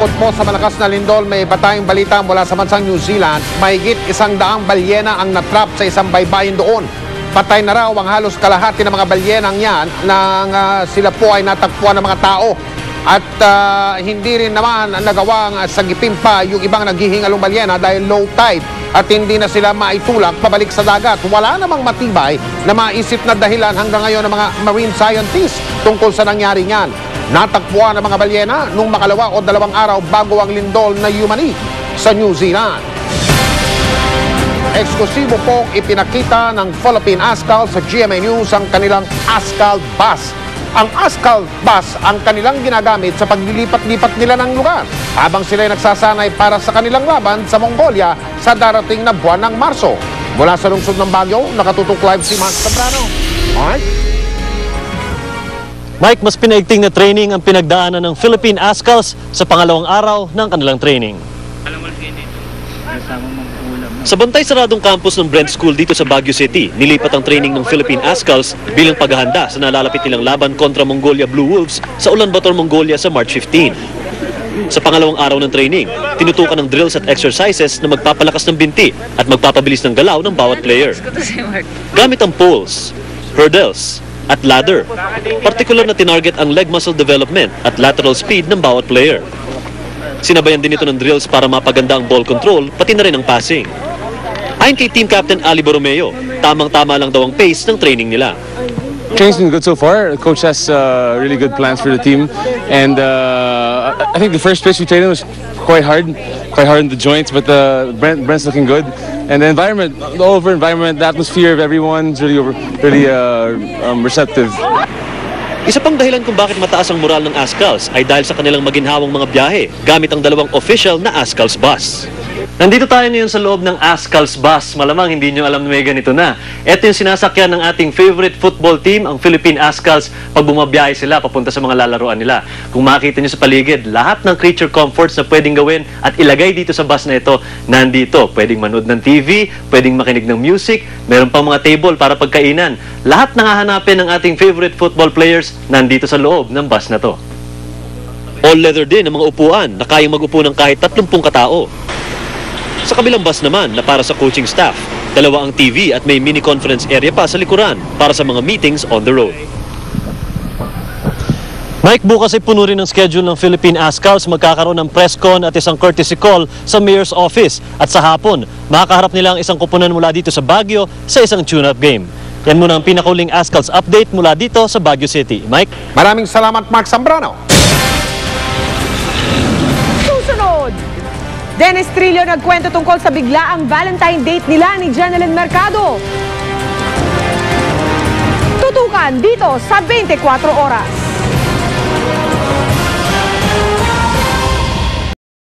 Bukod po sa malakas na lindol, may batayang balita mula sa bansang New Zealand. Mahigit 100 balyena ang natrap sa isang baybayin doon. Patay na raw ang halos kalahati ng mga balyenang yan nang sila po ay natagpuan ng mga tao. At hindi rin naman nagawang sagipin pa yung ibang naghihingalong balyena dahil low tide at hindi na sila maitulak pabalik sa dagat. Wala namang matibay na maisip na dahilan hanggang ngayon ng mga marine scientists tungkol sa nangyari niyan. Natagpuan ng mga balyena nung makalawa o 2 araw bago ang lindol na Yumani sa New Zealand. Eksklusibo pong ipinakita ng Philippine Ascal sa GMA News ang kanilang Ascal Bus. Ang Ascal Bus ang kanilang ginagamit sa paglilipat-lipat nila ng lugar habang sila'y nagsasanay para sa kanilang laban sa Mongolia sa darating na buwan ng Marso. Mula sa lungsod ng Baguio, nakatutok live si Max Zambrano. Alright? Mike, mas pinaigting na training ang pinagdaanan ng Philippine Ascals sa pangalawang araw ng kanilang training. Sa bantay saradong campus ng Brent School dito sa Baguio City, nilipat ang training ng Philippine Ascals bilang paghahanda sa nalalapit nilang laban kontra Mongolia Blue Wolves sa Ulaanbaatar, Mongolia sa March 15. Sa pangalawang araw ng training, tinutukan ng drills at exercises na magpapalakas ng binti at magpapabilis ng galaw ng bawat player. Gamit ang poles, hurdles, at ladder. Partikular na tinarget ang leg muscle development at lateral speed ng bawat player. Sinabayan din ito ng drills para mapaganda ang ball control, pati na rin ang passing. Ayon kay Team Captain Ali Borromeo, tamang-tama lang daw ang pace ng training nila. Training's been good so far. The coach has really good plans for the team, and I think the first pitch we trained was quite hard in the joints. But Brent's looking good, and the environment, the over environment, the atmosphere of everyone's really receptive. Isa pang dahilan kung bakit mataas ang moral ng Ascals ay dahil sa kanilang maginhawang mga biyahe gamit ang 2 official na Ascals bus. Nandito tayo ngayon sa loob ng Ascals bus. Malamang hindi nyo alam na may ganito na. Ito yung sinasakyan ng ating favorite football team, ang Philippine Ascals, pag bumabiyahe sila papunta sa mga lalaroan nila. Kung makita nyo sa paligid, lahat ng creature comforts na pwedeng gawin at ilagay dito sa bus na ito, nandito. Pwedeng manood ng TV, pwedeng makinig ng music, meron pang mga table para pagkainan. Lahat ng hahanapin ng ating favorite football players, nandito sa loob ng bus na to. All leather din ang mga upuan na kayang mag-upo ng kahit 30 katao. Sa kabilang bus naman na para sa coaching staff, 2 ang TV at may mini conference area pa sa likuran para sa mga meetings on the road. Mike, bukas ay puno rin ang schedule ng Philippine Ascals. Magkakaroon ng press con at isang courtesy call sa mayor's office. At sa hapon, makakaharap nila ang isang kupunan mula dito sa Baguio sa isang tune-up game. Yan muna ang pinakauling Ascals update mula dito sa Baguio City. Mike? Maraming salamat, Max Zambrano. Susunod, Dennis Trillo nagkwento tungkol sa biglaang Valentine date nila ni Janeline Mercado. Tutukan dito sa 24 Oras.